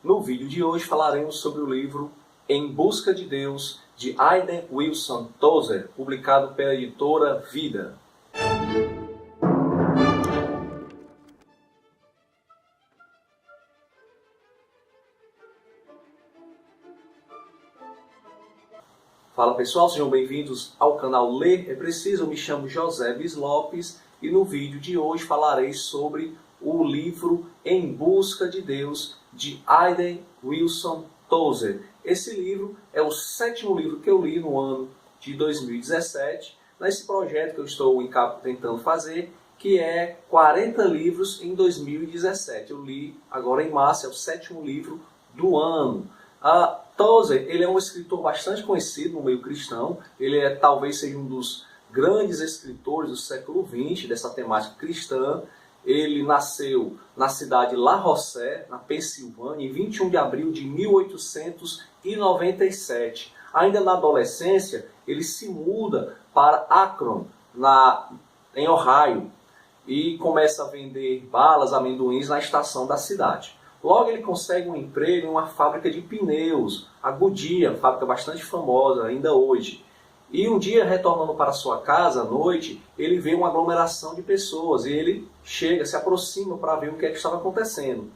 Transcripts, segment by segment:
No vídeo de hoje falaremos sobre o livro Em Busca de Deus, de Hayden Wilson Tozer, publicado pela editora Vida. Fala pessoal, sejam bem-vindos ao canal Ler é Preciso. Eu me chamo José Bis Lopes e no vídeo de hoje falarei sobre o livro Em Busca de Deus, de Hayden Wilson Tozer. Esse livro é o 7º livro que eu li no ano de 2017, nesse projeto que eu estou tentando fazer, que é 40 livros em 2017. Eu li agora em março, é o 7º livro do ano. Tozer, ele é um escritor bastante conhecido no meio cristão. Ele talvez seja um dos grandes escritores do século XX, dessa temática cristã. Ele nasceu na cidade de La Rochelle, na Pensilvânia, em 21 de abril de 1897. Ainda na adolescência, ele se muda para Akron, em Ohio, e começa a vender balas, amendoins na estação da cidade. Logo ele consegue um emprego em uma fábrica de pneus, a Goodyear, fábrica bastante famosa ainda hoje. E um dia, retornando para sua casa à noite, ele vê uma aglomeração de pessoas e ele chega, se aproxima para ver o que é que estava acontecendo.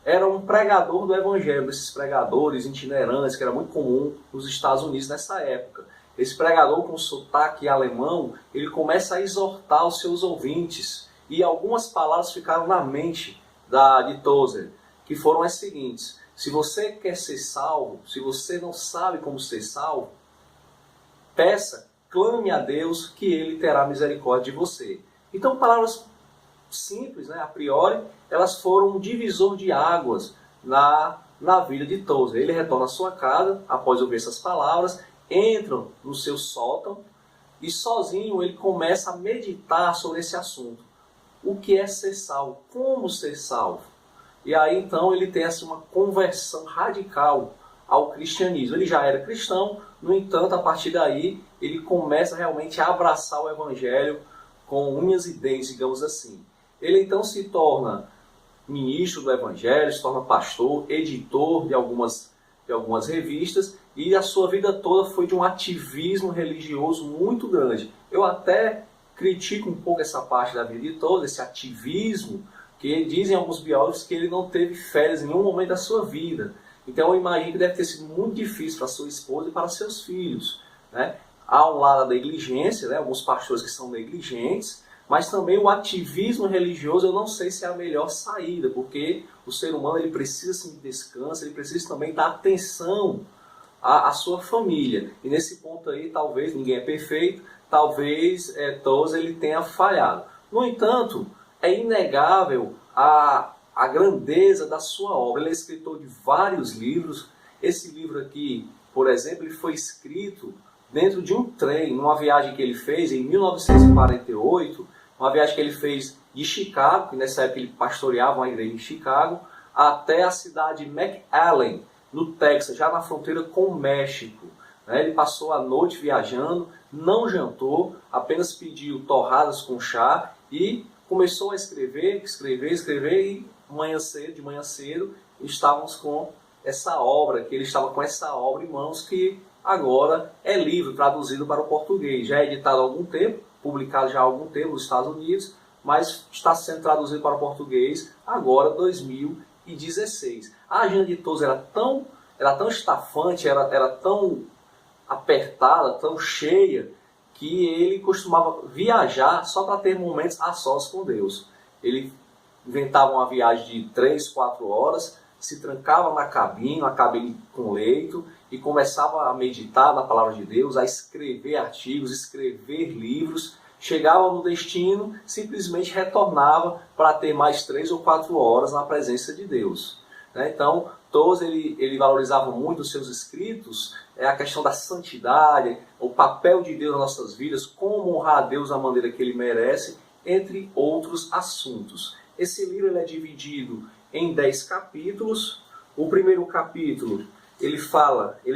Era um pregador do evangelho, desses pregadores itinerantes, que era muito comum nos Estados Unidos nessa época. Esse pregador com sotaque alemão, ele começa a exortar os seus ouvintes. E algumas palavras ficaram na mente de Tozer, que foram as seguintes: se você quer ser salvo, se você não sabe como ser salvo, peça, clame a Deus que Ele terá misericórdia de você. Então, palavras simples, a priori, elas foram um divisor de águas na vida de Tozer. Ele retorna à sua casa, após ouvir essas palavras, entra no seu sótão e sozinho ele começa a meditar sobre esse assunto. O que é ser salvo? Como ser salvo? E aí então ele tem uma conversão radical ao cristianismo. Ele já era cristão, no entanto, a partir daí ele começa realmente a abraçar o evangelho com unhas e dentes, digamos assim. Ele então se torna ministro do evangelho, se torna pastor, editor de algumas revistas, e a sua vida toda foi de um ativismo religioso muito grande. Eu até critico um pouco essa parte da vida de Tozer, esse ativismo, que dizem alguns biógrafos que ele não teve férias em nenhum momento da sua vida. Então eu imagino que deve ter sido muito difícil para sua esposa e para seus filhos. Há um lado da negligência, alguns pastores que são negligentes, mas também o ativismo religioso eu não sei se é a melhor saída, porque o ser humano ele precisa sim de descanso, ele precisa também dar atenção à sua família. E nesse ponto aí, talvez, ninguém é perfeito, talvez Tozer ele tenha falhado. No entanto, é inegável a grandeza da sua obra. Ele é escritor de vários livros. Esse livro aqui, por exemplo, ele foi escrito dentro de um trem, numa viagem que ele fez em 1948, uma viagem que ele fez de Chicago, que nessa época ele pastoreava uma igreja em Chicago, até a cidade de McAllen, no Texas, já na fronteira com o México. Ele passou a noite viajando, não jantou, apenas pediu torradas com chá e começou a escrever, e de manhã cedo, estávamos com essa obra, que ele estava com essa obra em mãos, que agora é livre, traduzido para o português. Já é editado há algum tempo, publicado já há algum tempo nos Estados Unidos, mas está sendo traduzido para o português agora, 2016. A agenda de Tozer era tão estafante, era tão apertada, tão cheia, que ele costumava viajar só para ter momentos a sós com Deus. Ele inventava uma viagem de 3, 4 horas, se trancava na cabine com leito, e começava a meditar na palavra de Deus, a escrever artigos, escrever livros. Chegava no destino, simplesmente retornava para ter mais 3 ou 4 horas na presença de Deus. Então, Tozer ele valorizava muito os seus escritos, a questão da santidade, o papel de Deus nas nossas vidas, como honrar a Deus da maneira que Ele merece, entre outros assuntos. Esse livro ele é dividido em 10 capítulos. O primeiro capítulo ele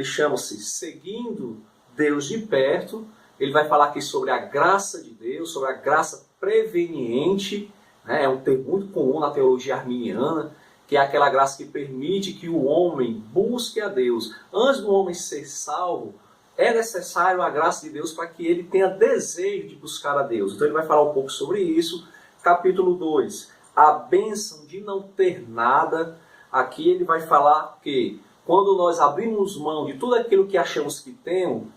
chama-se Seguindo Deus de Perto. Ele vai falar aqui sobre a graça de Deus, sobre a graça preveniente, É um termo muito comum na teologia arminiana, que é aquela graça que permite que o homem busque a Deus. Antes do homem ser salvo, é necessário a graça de Deus para que ele tenha desejo de buscar a Deus. Então ele vai falar um pouco sobre isso. Capítulo 2, a bênção de não ter nada. Aqui ele vai falar que quando nós abrimos mão de tudo aquilo que achamos que temos,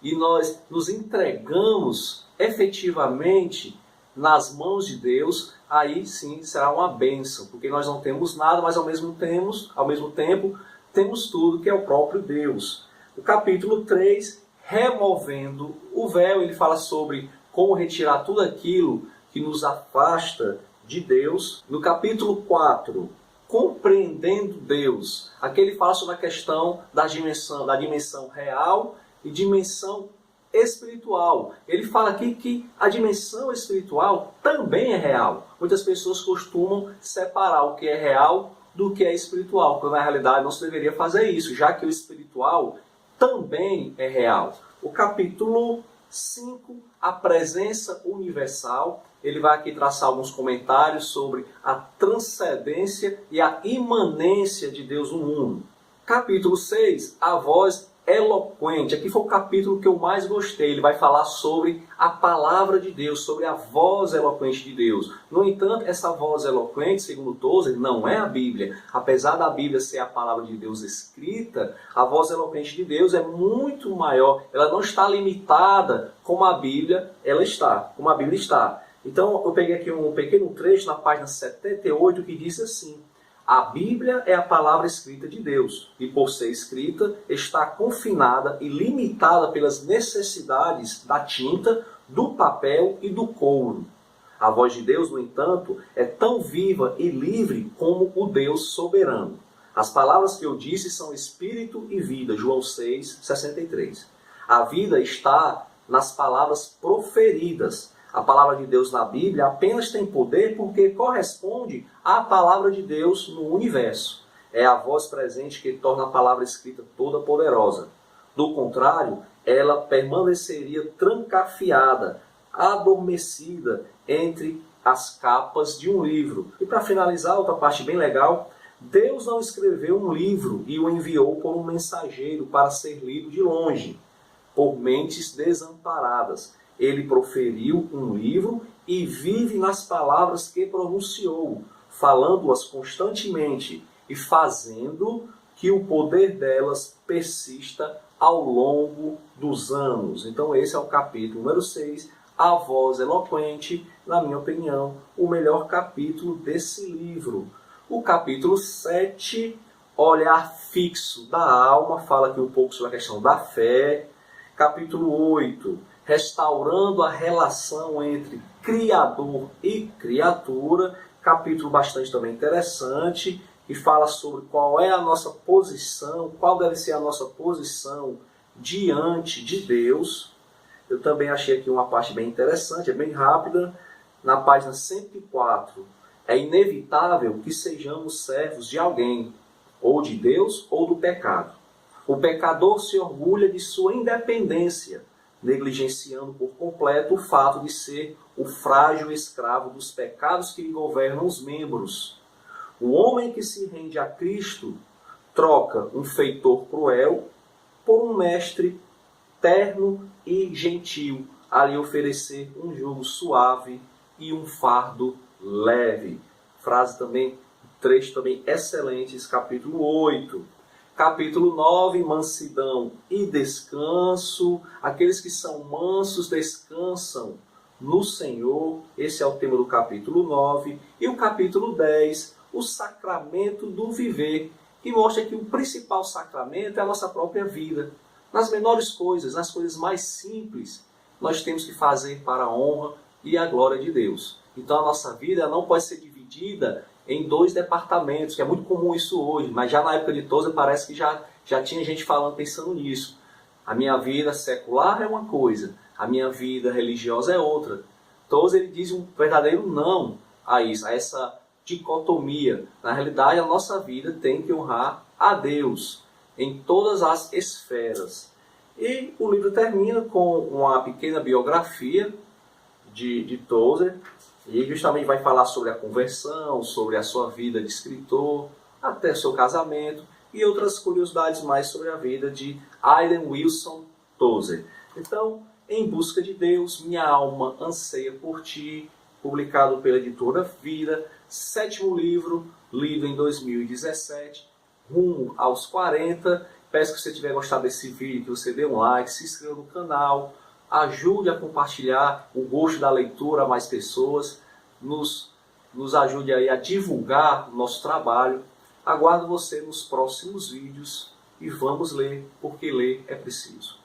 e nós nos entregamos efetivamente nas mãos de Deus, aí sim será uma bênção, porque nós não temos nada, mas ao mesmo tempo temos tudo, que é o próprio Deus. O capítulo 3, removendo o véu, ele fala sobre como retirar tudo aquilo que nos afasta de Deus. No capítulo 4, compreendendo Deus, aqui ele fala sobre a questão da dimensão real e dimensão espiritual. Ele fala aqui que a dimensão espiritual também é real. Muitas pessoas costumam separar o que é real do que é espiritual, quando na realidade não se deveria fazer isso, já que o espiritual também é real. O capítulo 5, a presença universal. Ele vai aqui traçar alguns comentários sobre a transcendência e a imanência de Deus no mundo. Capítulo 6, a voz eloquente. Aqui foi o capítulo que eu mais gostei. Ele vai falar sobre a palavra de Deus, sobre a voz eloquente de Deus. No entanto, essa voz eloquente, segundo Tozer, não é a Bíblia. Apesar da Bíblia ser a palavra de Deus escrita, a voz eloquente de Deus é muito maior. Ela não está limitada como a Bíblia está. Então, eu peguei aqui um pequeno trecho na página 78 que diz assim: a Bíblia é a palavra escrita de Deus, e por ser escrita, está confinada e limitada pelas necessidades da tinta, do papel e do couro. A voz de Deus, no entanto, é tão viva e livre como o Deus soberano. As palavras que eu disse são espírito e vida, João 6, 63. A vida está nas palavras proferidas. A palavra de Deus na Bíblia apenas tem poder porque corresponde à palavra de Deus no universo. É a voz presente que torna a palavra escrita toda poderosa. Do contrário, ela permaneceria trancafiada, adormecida entre as capas de um livro. E para finalizar, outra parte bem legal: Deus não escreveu um livro e o enviou por um mensageiro para ser lido de longe, por mentes desamparadas. Ele proferiu um livro e vive nas palavras que pronunciou, falando-as constantemente e fazendo que o poder delas persista ao longo dos anos. Então esse é o capítulo número 6, a voz eloquente, na minha opinião, o melhor capítulo desse livro. O capítulo 7, olhar fixo da alma, fala aqui um pouco sobre a questão da fé. Capítulo 8, restaurando a relação entre Criador e criatura. Capítulo bastante também interessante, que fala sobre qual é a nossa posição, qual deve ser a nossa posição diante de Deus. Eu também achei aqui uma parte bem interessante, é bem rápida. Na página 104, é inevitável que sejamos servos de alguém, ou de Deus ou do pecado. O pecador se orgulha de sua independência, negligenciando por completo o fato de ser o frágil escravo dos pecados que lhe governam os membros. O homem que se rende a Cristo troca um feitor cruel por um mestre terno e gentil, a lhe oferecer um jugo suave e um fardo leve. Frase também, trecho também excelentes, capítulo 8. Capítulo 9, mansidão e descanso. Aqueles que são mansos descansam no Senhor. Esse é o tema do capítulo 9. E o capítulo 10, o sacramento do viver, que mostra que o principal sacramento é a nossa própria vida. Nas menores coisas, nas coisas mais simples, nós temos que fazer para a honra e a glória de Deus. Então a nossa vida não pode ser dividida em 2 departamentos, que é muito comum isso hoje, mas já na época de Tozer parece que já tinha gente pensando nisso. A minha vida secular é uma coisa, a minha vida religiosa é outra. Tozer ele diz um verdadeiro não a isso, a essa dicotomia. Na realidade, a nossa vida tem que honrar a Deus em todas as esferas. E o livro termina com uma pequena biografia de Tozer, E justamente vai falar sobre a conversão, sobre a sua vida de escritor, até seu casamento e outras curiosidades mais sobre a vida de Aiden Wilson Tozer. Então, Em Busca de Deus, Minha Alma Anseia por Ti, publicado pela editora Vida, 7º livro, lido em 2017, rumo aos 40. Peço que se você tiver gostado desse vídeo, que você dê um like, se inscreva no canal, ajude a compartilhar o gosto da leitura a mais pessoas, nos ajude aí a divulgar o nosso trabalho. Aguardo você nos próximos vídeos e vamos ler, porque ler é preciso.